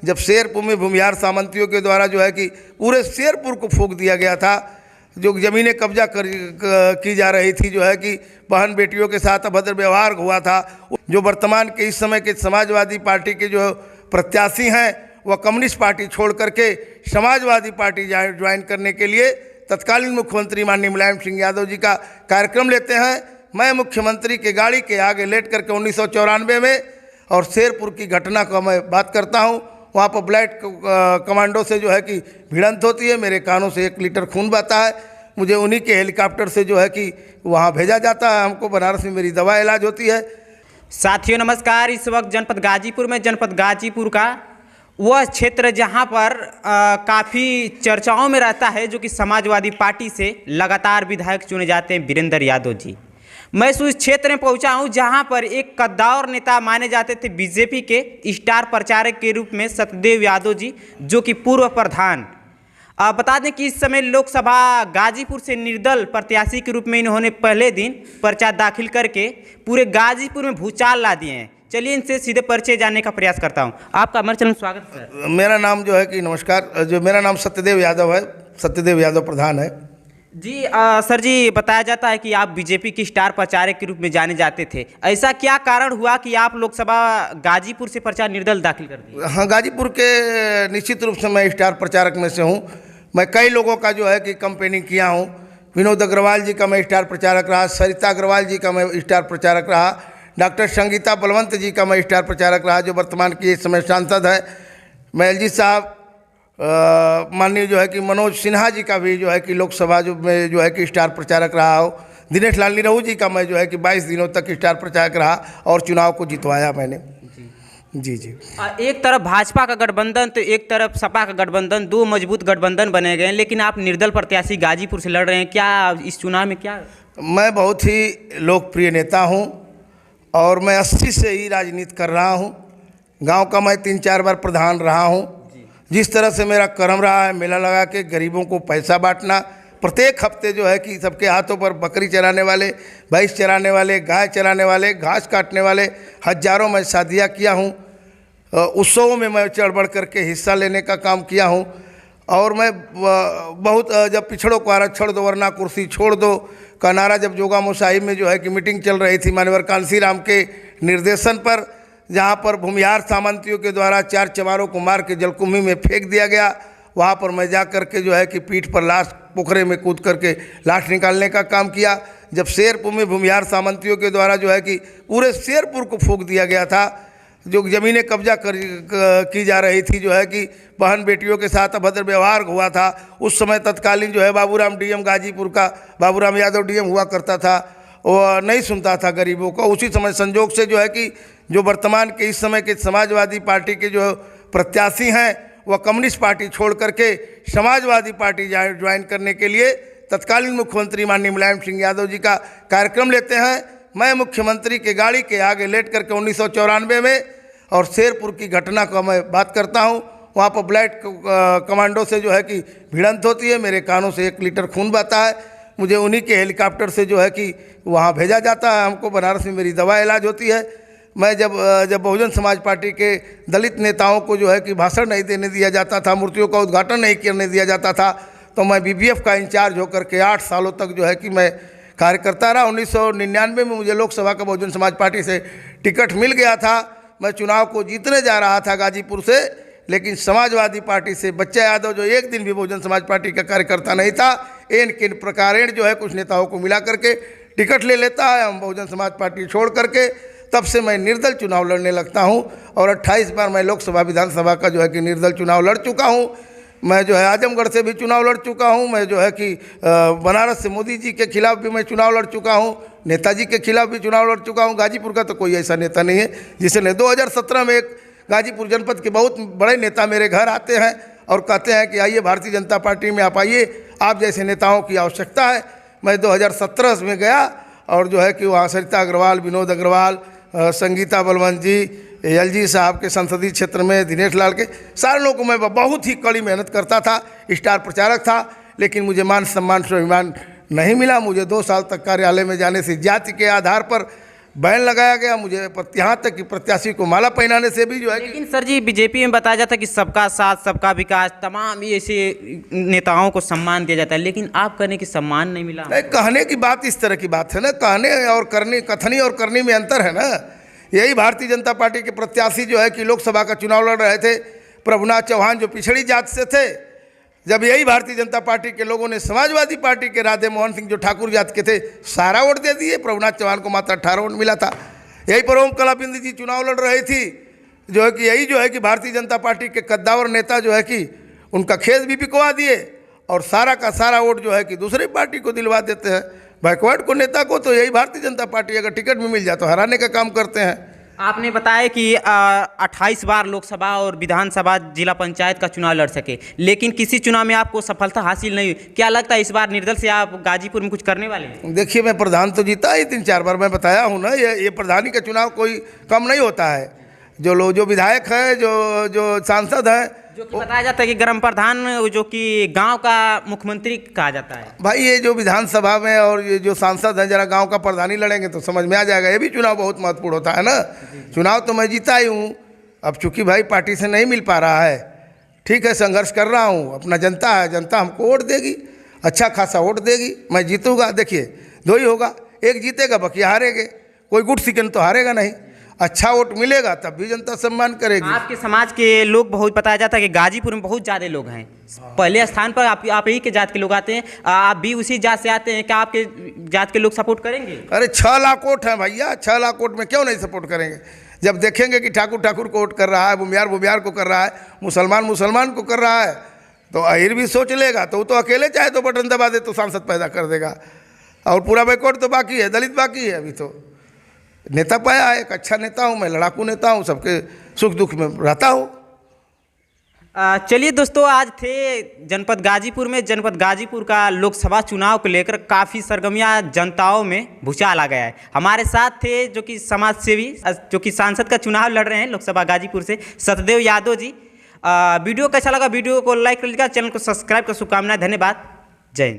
जब शेरपुर में भूमिहार सामंतियों के द्वारा जो है कि पूरे शेरपुर को फूंक दिया गया था, जो ज़मीनें कब्जा की जा रही थी, जो है कि बहन बेटियों के साथ अभद्र व्यवहार हुआ था, जो वर्तमान के इस समय के समाजवादी पार्टी के जो प्रत्याशी हैं वह कम्युनिस्ट पार्टी छोड़ करके समाजवादी पार्टी ज्वाइन करने के लिए तत्कालीन मुख्यमंत्री माननीय मुलायम सिंह यादव जी का कार्यक्रम लेते हैं। मैं मुख्यमंत्री के गाड़ी के आगे लेट करके 1994 में और शेरपुर की घटना का मैं बात करता हूँ। वहाँ पर ब्लैक कमांडो से जो है कि भिड़ंत होती है, मेरे कानों से 1 लीटर खून बहता है, मुझे उन्हीं के हेलीकॉप्टर से जो है कि वहाँ भेजा जाता है, हमको बनारस में मेरी दवा इलाज होती है। साथियों नमस्कार। इस वक्त जनपद गाजीपुर में, जनपद गाजीपुर का वह क्षेत्र जहां पर काफ़ी चर्चाओं में रहता है, जो कि समाजवादी पार्टी से लगातार विधायक चुने जाते हैं वीरेंद्र यादव जी। मैं उस क्षेत्र में पहुंचा हूं जहां पर एक कद्दावर नेता माने जाते थे बीजेपी के स्टार प्रचारक के रूप में सत्यदेव यादव जी, जो कि पूर्व प्रधान। बता दें कि इस समय लोकसभा गाजीपुर से निर्दल प्रत्याशी के रूप में इन्होंने पहले दिन पर्चा दाखिल करके पूरे गाजीपुर में भूचाल ला दिए हैं। चलिए इनसे सीधे परिचय जानने का प्रयास करता हूं। आपका हमारे चैनल में स्वागत सर। मेरा नाम जो है कि नमस्कार, जो मेरा नाम सत्यदेव यादव है, सत्यदेव यादव प्रधान है जी। सर जी, बताया जाता है कि आप बीजेपी की स्टार प्रचारक के रूप में जाने जाते थे। ऐसा क्या कारण हुआ कि आप लोकसभा गाजीपुर से पर्चा निर्दल दाखिल कर दिए? हाँ, गाजीपुर के निश्चित रूप से मैं स्टार प्रचारक में से हूँ। मैं कई लोगों का जो है कि कैंपेनिंग किया हूँ। विनोद अग्रवाल जी का मैं स्टार प्रचारक रहा, सरिता अग्रवाल जी का मैं स्टार प्रचारक रहा, डॉक्टर संगीता बलवंत जी का मैं स्टार प्रचारक रहा, जो वर्तमान की इस समय सांसद है। मैं एलजी साहब माननीय जो है कि मनोज सिन्हा जी का भी जो है कि लोकसभा में जो है कि स्टार प्रचारक रहा हो। दिनेश लाल निरहू जी का मैं जो है कि 22 दिनों तक स्टार प्रचारक रहा और चुनाव को जितवाया मैंने। जी जी। एक तरफ भाजपा का गठबंधन तो एक तरफ सपा का गठबंधन, 2 मजबूत गठबंधन बने गए हैं, लेकिन आप निर्दल प्रत्याशी गाजीपुर से लड़ रहे हैं। क्या इस चुनाव में क्या? मैं बहुत ही लोकप्रिय नेता हूँ और मैं 80 से ही राजनीति कर रहा हूँ। गांव का मैं 3-4 बार प्रधान रहा हूँ। जिस तरह से मेरा कर्म रहा है, मेला लगा के गरीबों को पैसा बांटना, प्रत्येक हफ्ते जो है कि सबके हाथों पर बकरी चराने वाले, भैंस चराने वाले, गाय चराने वाले, घास काटने वाले हजारों मैं शादियाँ किया हूँ। उत्सवों में मैं चढ़ बढ़ करके हिस्सा लेने का काम किया हूँ। और मैं बहुत जब पिछड़ों को आरक्षण दो वरना कुर्सी छोड़ दो का नारा जब जोगा मोसाहिब में जो है कि मीटिंग चल रही थी माननीय कांसी राम के निर्देशन पर, जहाँ पर भूमिहार सामंतियों के द्वारा 4 चमारों को मार के जलकुंभी में फेंक दिया गया, वहाँ पर मैं जा कर के जो है कि पीठ पर लाश पोखरे में कूद करके लाश निकालने का काम किया। जब शेरपुर में भूमिहार सामंतियों के द्वारा जो है कि पूरे शेरपुर को फूंक दिया गया था, जो ज़मीनें कब्जा की जा रही थी, जो है कि बहन बेटियों के साथ अभद्र व्यवहार हुआ था, उस समय तत्कालीन जो है बाबूराम डीएम गाजीपुर का बाबूराम यादव डीएम हुआ करता था, वो नहीं सुनता था गरीबों को। उसी समय संजोग से जो है कि जो वर्तमान के इस समय के समाजवादी पार्टी के जो प्रत्याशी हैं वह कम्युनिस्ट पार्टी छोड़ करके समाजवादी पार्टी ज्वाइन करने के लिए तत्कालीन मुख्यमंत्री माननीय मुलायम सिंह यादव जी का कार्यक्रम लेते हैं। मैं मुख्यमंत्री के गाड़ी के आगे लेट करके 1994 में और शेरपुर की घटना का मैं बात करता हूँ। वहाँ पर ब्लैक कमांडो से जो है कि भिड़ंत होती है, मेरे कानों से 1 लीटर खून बहता है, मुझे उन्हीं के हेलीकॉप्टर से जो है कि वहाँ भेजा जाता है, हमको बनारस में मेरी दवा इलाज होती है। मैं जब बहुजन समाज पार्टी के दलित नेताओं को जो है कि भाषण नहीं देने दिया जाता था, मूर्तियों का उद्घाटन नहीं करने दिया जाता था, तो मैं बीबीएफ का इंचार्ज होकर के 8 सालों तक जो है कि मैं कार्य करता रहा। 1999 में मुझे लोकसभा का बहुजन समाज पार्टी से टिकट मिल गया था। मैं चुनाव को जीतने जा रहा था गाजीपुर से, लेकिन समाजवादी पार्टी से बच्चा यादव जो एक दिन भी बहुजन समाज पार्टी का कार्यकर्ता नहीं था, इन किन प्रकारेण जो है कुछ नेताओं को मिला करके टिकट ले लेता है। हम बहुजन समाज पार्टी छोड़ करके तब से मैं निर्दल चुनाव लड़ने लगता हूं और 28 बार मैं लोकसभा विधानसभा का जो है कि निर्दल चुनाव लड़ चुका हूं। मैं जो है आजमगढ़ से भी चुनाव लड़ चुका हूं। मैं जो है कि बनारस से मोदी जी के खिलाफ भी मैं चुनाव लड़ चुका हूं, नेताजी के खिलाफ भी चुनाव लड़ चुका हूं। गाजीपुर का तो कोई ऐसा नेता नहीं है जिसने 2017 में एक गाजीपुर जनपद के बहुत बड़े नेता मेरे घर आते हैं और कहते हैं कि आइए भारतीय जनता पार्टी में आप आइए, आप जैसे नेताओं की आवश्यकता है। मैं 2017 में गया और जो है कि वहाँ सरिता अग्रवाल, विनोद अग्रवाल, संगीता बलवंत जी, एलजी साहब के संसदीय क्षेत्र में, दिनेश लाल के, सारे लोगों को मैं बहुत ही कड़ी मेहनत करता था, स्टार प्रचारक था, लेकिन मुझे मान सम्मान स्वाभिमान नहीं मिला। मुझे 2 साल तक कार्यालय में जाने से जाति के आधार पर बैन लगाया गया। मुझे यहाँ तक कि प्रत्याशी को माला पहनाने से भी जो है कि लेकिन सर जी बीजेपी में बताया जाता है कि सबका साथ सबका विकास, तमाम ऐसे नेताओं को सम्मान दिया जाता है, लेकिन आप कहने की सम्मान नहीं मिला। नहीं, कहने की बात इस तरह की बात है ना, कहने और करने, कथनी और करने में अंतर है ना। यही भारतीय जनता पार्टी के प्रत्याशी जो है कि लोकसभा का चुनाव लड़ रहे थे, प्रभुनाथ चौहान जो पिछड़ी जात से थे, जब यही भारतीय जनता पार्टी के लोगों ने समाजवादी पार्टी के राधे मोहन सिंह जो ठाकुर जात के थे सारा वोट दे दिए। प्रभुनाथ चौहान को मात्र 18 वोट मिला था। यही पर ओम कला बिंद जी चुनाव लड़ रही थी, जो है कि यही जो है कि भारतीय जनता पार्टी के कद्दावर नेता जो है कि उनका खेत भी बिकवा दिए और सारा का सारा वोट जो है कि दूसरी पार्टी को दिलवा देते हैं। बैकवर्ड को नेता को तो यही भारतीय जनता पार्टी अगर टिकट भी मिल जाए तो हराने का काम करते हैं। आपने बताया कि 28 बार लोकसभा और विधानसभा जिला पंचायत का चुनाव लड़ सके, लेकिन किसी चुनाव में आपको सफलता हासिल नहीं हुई। क्या लगता है इस बार निर्दल से आप गाजीपुर में कुछ करने वाले हैं? देखिए, मैं प्रधान तो जीता ही 3-4 बार, मैं बताया हूँ ना, ये प्रधानी का चुनाव कोई कम नहीं होता है। जो विधायक है, जो सांसद है, जो कि बताया जाता है कि ग्राम प्रधान जो कि गांव का मुख्यमंत्री कहा जाता है। भाई ये जो विधानसभा में और ये जो सांसद हैं, जरा गांव का प्रधानी लड़ेंगे तो समझ में आ जाएगा। ये भी चुनाव बहुत महत्वपूर्ण होता है ना। चुनाव तो मैं जीता ही हूँ, अब चूंकि भाई पार्टी से नहीं मिल पा रहा है, ठीक है, संघर्ष कर रहा हूँ। अपना जनता है, जनता हमको वोट देगी, अच्छा खासा वोट देगी, मैं जीतूंगा। देखिए, दो ही होगा, एक जीतेगा बाकी हारेंगे, कोई गुट सेकंड तो हारेगा नहीं। अच्छा वोट मिलेगा तब भी जनता सम्मान करेगी। आपके समाज के लोग बहुत बताया जाता है कि गाजीपुर में बहुत ज़्यादा लोग हैं, पहले स्थान पर आप ही के जात के लोग आते हैं, आप भी उसी जात से आते हैं, क्या आपके जात के लोग सपोर्ट करेंगे? अरे 6 लाख वोट हैं भैया, 6 लाख वोट में क्यों नहीं सपोर्ट करेंगे? जब देखेंगे कि ठाकुर को वोट कर रहा है, बुमियार को कर रहा है, मुसलमान को कर रहा है, तो अहिर भी सोच लेगा। तो वो तो अकेले चाहे तो बटन दबा दे तो सांसद पैदा कर देगा, और पूरा बैकवर्ड तो बाकी है, दलित बाकी है। अभी तो नेता पाया है, एक अच्छा नेता हूँ मैं, लड़ाकू नेता हूँ, सबके सुख दुख में रहता हूँ। चलिए दोस्तों, आज थे जनपद गाजीपुर में। जनपद गाजीपुर का लोकसभा चुनाव को लेकर काफ़ी सरगर्मियाँ जनताओं में भूचाल आ गया है। हमारे साथ थे जो कि समाज सेवी, जो कि सांसद का चुनाव लड़ रहे हैं लोकसभा गाजीपुर से, सतदेव यादव जी। वीडियो कैसा लगा? वीडियो को लाइक कर लीजिएगा, चैनल को सब्सक्राइब कर, शुभकामनाएं, धन्यवाद।